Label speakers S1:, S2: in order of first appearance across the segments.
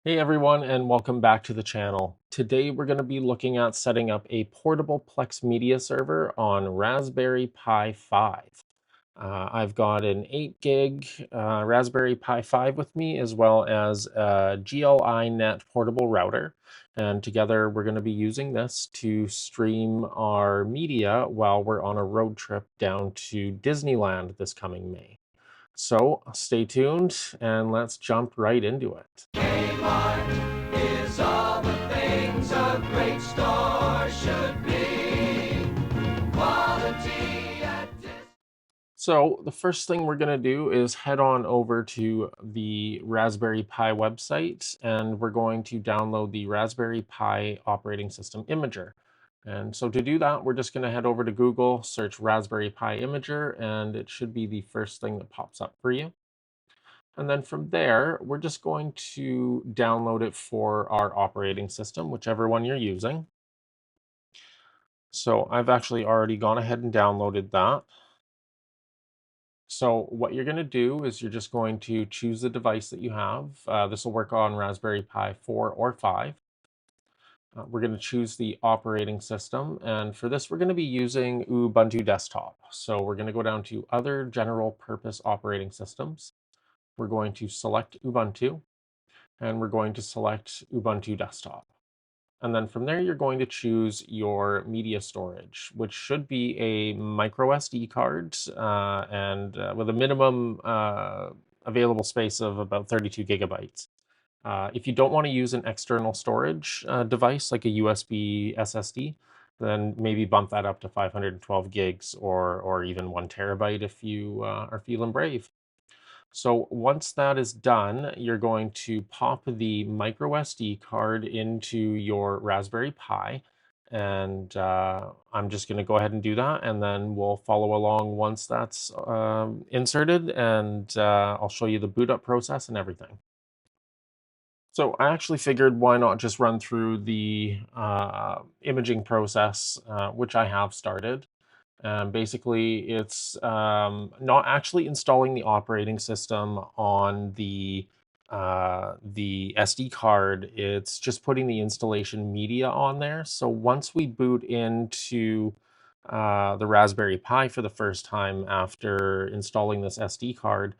S1: Hey everyone, and welcome back to the channel. Today we're going to be looking at setting up a portable Plex Media Server on Raspberry Pi 5. I've got an 8 gig Raspberry Pi 5 with me, as well as a GLI Net portable router. And together we're going to be using this to stream our media while we're on a road trip down to Disneyland this coming May. So stay tuned and let's jump right into it.
S2: Kmart is all the things a great store should be. Quality at
S1: So the first thing we're going to do is head on over to the Raspberry Pi website, and we're going to download the Raspberry Pi operating system imager. And so to do that, we're just going to head over to Google, search Raspberry Pi imager, and it should be the first thing that pops up for you. And then from there, we're just going to download it for our operating system, whichever one you're using. So I've actually already gone ahead and downloaded that. So what you're going to do is you're just going to choose the device that you have. This will work on Raspberry Pi 4 or 5. We're going to choose the operating system. And for this, we're going to be using Ubuntu Desktop. So we're going to go down to Other General Purpose Operating Systems. We're going to select Ubuntu, and we're going to select Ubuntu Desktop. And then from there, you're going to choose your media storage, which should be a micro SD card and with a minimum available space of about 32 gigabytes. If you don't want to use an external storage device like a USB SSD, then maybe bump that up to 512 gigs or even 1 terabyte if you are feeling brave. So once that is done, you're going to pop the micro SD card into your Raspberry Pi. And I'm just going to go ahead and do that, and then we'll follow along once that's inserted, and I'll show you the boot up process and everything. So I actually figured why not just run through the imaging process, which I have started. Basically, it's not actually installing the operating system on the SD card. It's just putting the installation media on there. So once we boot into the Raspberry Pi for the first time after installing this SD card,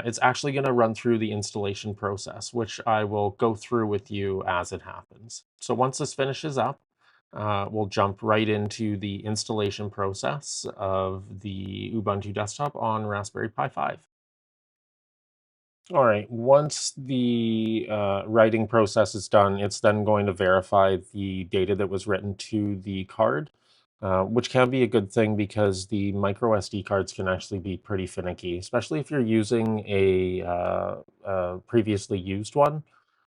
S1: it's actually going to run through the installation process, which I will go through with you as it happens. So once this finishes up, we'll jump right into the installation process of the Ubuntu desktop on Raspberry Pi 5. All right, once the writing process is done, it's then going to verify the data that was written to the card, which can be a good thing because the micro SD cards can actually be pretty finicky, especially if you're using a previously used one.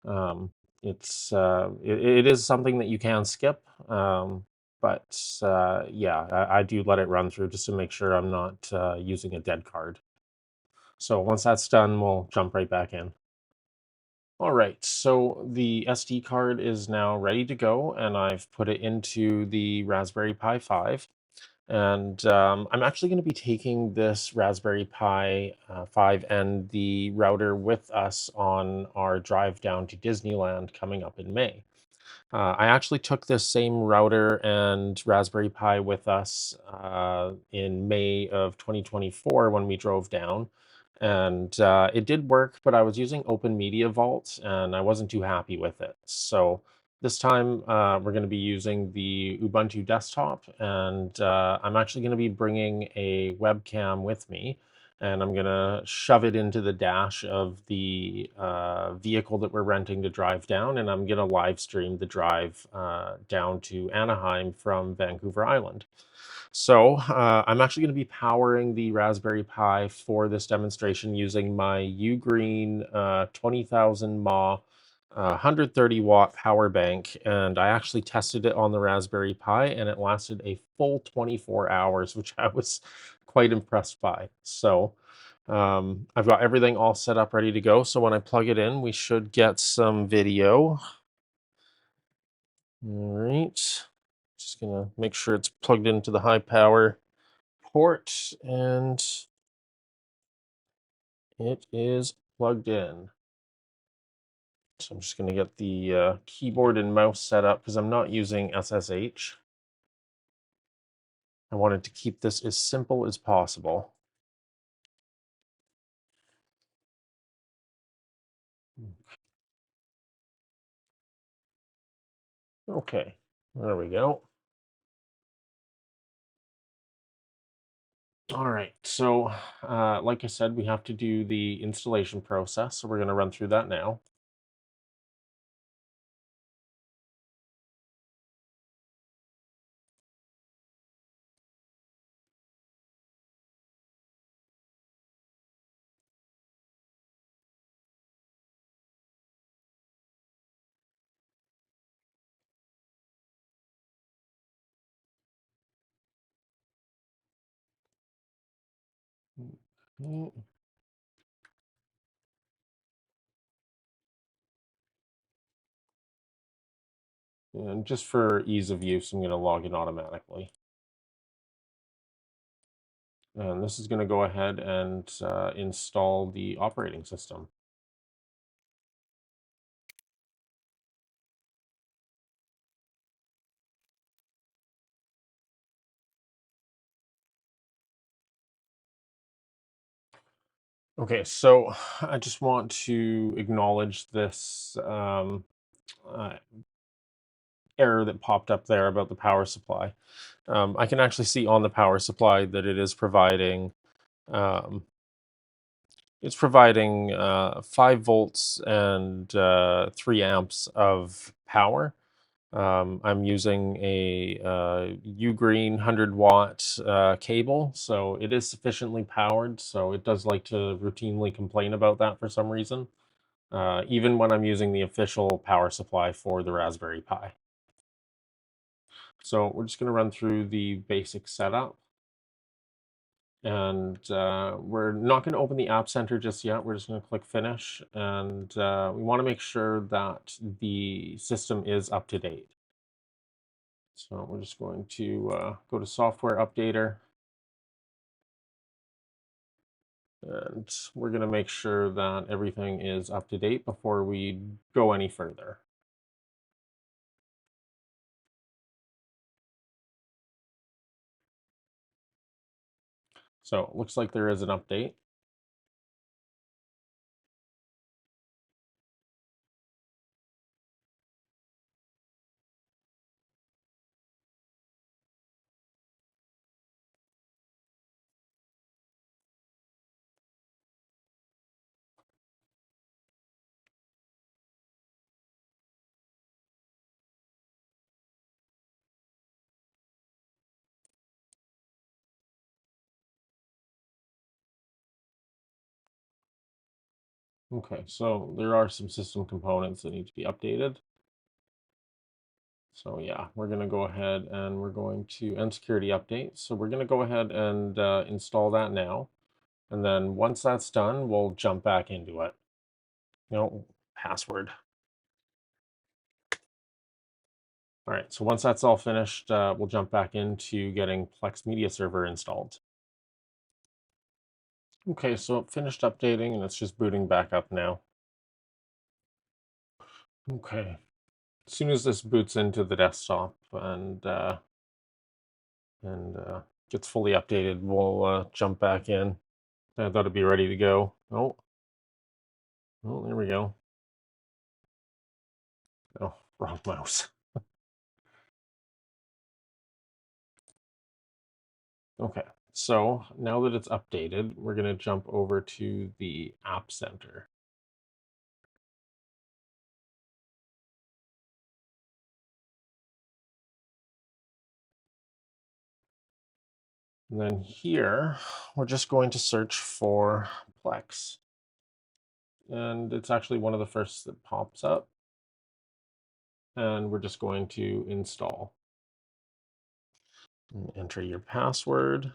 S1: Um, it is something that you can skip, but yeah, I do let it run through just to make sure I'm not using a dead card. So once that's done, we'll jump right back in. All right, so the SD card is now ready to go, and I've put it into the Raspberry Pi 5. And I'm actually going to be taking this Raspberry Pi 5 and the router with us on our drive down to Disneyland coming up in May. I actually took this same router and Raspberry Pi with us in May of 2024 when we drove down. And it did work, but I was using Open Media Vault and I wasn't too happy with it. So this time we're going to be using the Ubuntu desktop, and I'm actually going to be bringing a webcam with me, and I'm going to shove it into the dash of the vehicle that we're renting to drive down, and I'm going to live stream the drive down to Anaheim from Vancouver Island. So I'm actually going to be powering the Raspberry Pi for this demonstration using my Ugreen 20,000 mAh 130-watt power bank, and I actually tested it on the Raspberry Pi, and it lasted a full 24 hours, which I was quite impressed by. So I've got everything all set up ready to go. So when I plug it in, we should get some video. All right, just gonna make sure it's plugged into the high power port, and it is plugged in. So I'm just going to get the keyboard and mouse set up because I'm not using SSH. I wanted to keep this as simple as possible. Okay, there we go. All right, so like I said, we have to do the installation process, so we're going to run through that now. Mm, And just for ease of use, I'm going to log in automatically. And this is going to go ahead and install the operating system. Okay, so I just want to acknowledge this uh, error that popped up there about the power supply. I can actually see on the power supply that it is providing um, 5 volts and 3 amps of power. I'm using a Ugreen 100-watt cable, so it is sufficiently powered. So it does like to routinely complain about that for some reason, even when I'm using the official power supply for the Raspberry Pi. So we're just going to run through the basic setup. And we're not going to open the App Center just yet. We're just going to click Finish. And we want to make sure that the system is up to date. So we're just going to go to Software Updater. And we're going to make sure that everything is up to date before we go any further. So it looks like there is an update. Okay, so there are some system components that need to be updated. So yeah, we're going to go ahead and we're going to end security update. So we're going to go ahead and install that now. And then once that's done, we'll jump back into it. No password. All right, so once that's all finished, we'll jump back into getting Plex Media Server installed. Okay, so it finished updating and it's just booting back up now. Okay, as soon as this boots into the desktop and gets fully updated, we'll jump back in. That'll be ready to go. Oh, there we go. Oh, wrong mouse. Okay, so now that it's updated, we're going to jump over to the App Center. And then here, we're just going to search for Plex. And it's actually one of the first that pops up. And we're just going to install. And enter your password.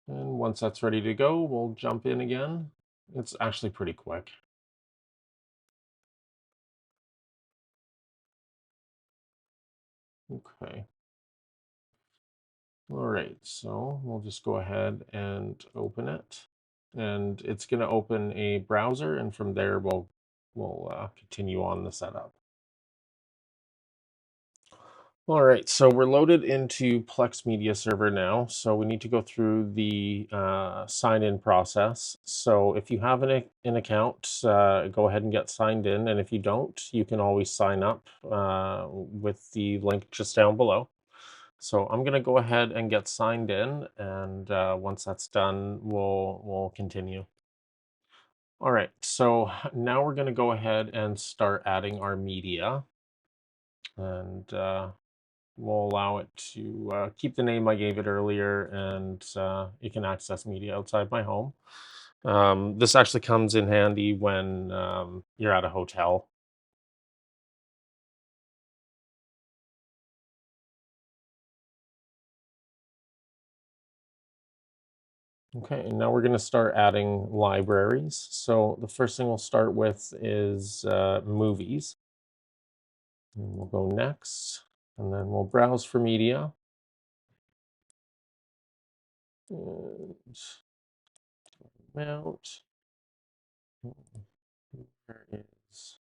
S1: And once that's ready to go, we'll jump in again. It's actually pretty quick. Okay. All right, so we'll just go ahead and open it. and it's going to open a browser, and from there we'll continue on the setup. All right, so we're loaded into Plex Media Server now. So we need to go through the sign-in process. So if you have an account, go ahead and get signed in. And if you don't, you can always sign up with the link just down below. So I'm going to go ahead and get signed in. And once that's done, we'll continue. All right, so now we're going to go ahead and start adding our media. And we'll allow it to keep the name I gave it earlier, and it can access media outside my home. This actually comes in handy when you're at a hotel. Okay, and now we're going to start adding libraries. So the first thing we'll start with is movies. And we'll go next, and then we'll browse for media. And mount. Where is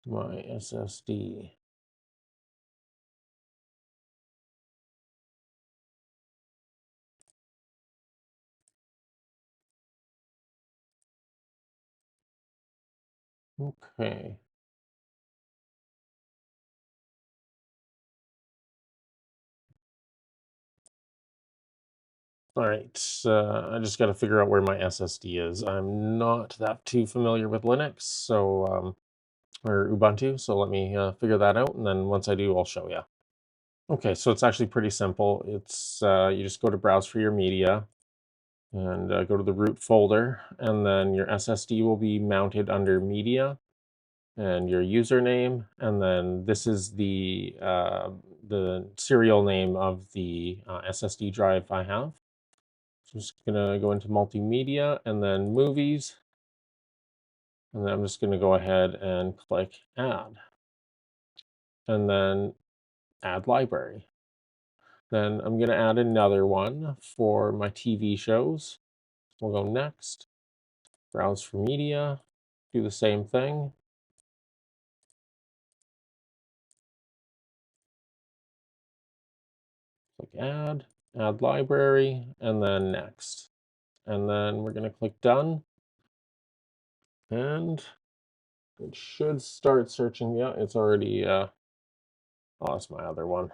S1: my SSD? Okay. All right, I just got to figure out where my SSD is. I'm not that too familiar with Linux, so or Ubuntu, so let me figure that out, and then once I do, I'll show you. Okay, so it's actually pretty simple. It's you just go to browse for your media, and go to the root folder, and then your SSD will be mounted under media, and your username, and then this is the serial name of the SSD drive I have. So I'm just gonna go into multimedia and then movies. And then I'm just gonna go ahead and click add. And then add library. Then I'm gonna add another one for my TV shows. We'll go next, browse for media, do the same thing. Click add library, and then next. And then we're gonna click done. And it should start searching. Yeah, it's already, oh, that's my other one.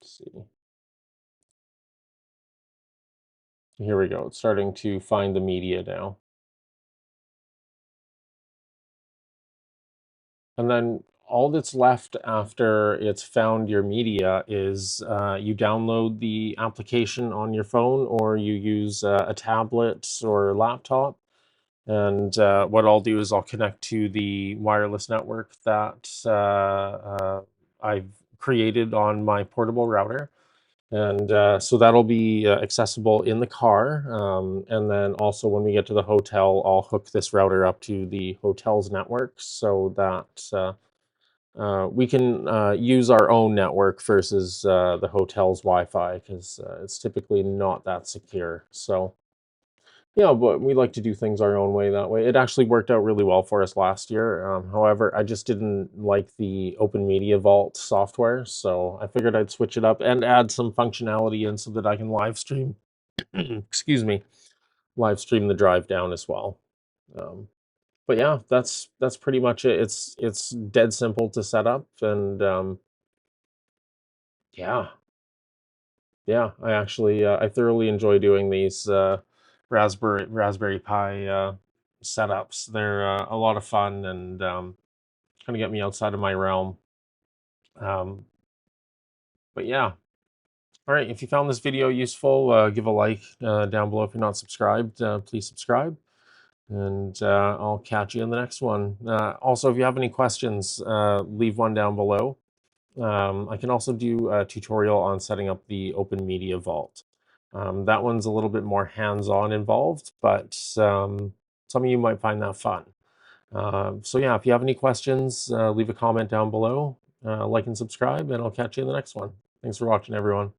S1: Let's see. Here we go. It's starting to find the media now. And then all that's left after it's found your media is you download the application on your phone, or you use a tablet or laptop. And what I'll do is I'll connect to the wireless network that I've created on my portable router. And so that'll be accessible in the car. And then also when we get to the hotel, I'll hook this router up to the hotel's network so that we can use our own network versus the hotel's Wi-Fi, because it's typically not that secure. So yeah, but we like to do things our own way that way. It actually worked out really well for us last year. However, I just didn't like the Open Media Vault software, so I figured I'd switch it up and add some functionality in so that I can live stream, excuse me, live stream the drive down as well. But yeah, that's pretty much it. It's dead simple to set up, and yeah, yeah, I actually I thoroughly enjoy doing these Raspberry Pi setups. They're a lot of fun, and kind of get me outside of my realm. Um, but yeah, all right. If you found this video useful, give a like down below. If you're not subscribed, please subscribe, and I'll catch you in the next one. Also, if you have any questions, leave one down below. I can also do a tutorial on setting up the Open Media Vault. That one's a little bit more hands-on involved, but some of you might find that fun. So yeah, if you have any questions, leave a comment down below, like and subscribe, and I'll catch you in the next one. Thanks for watching, everyone.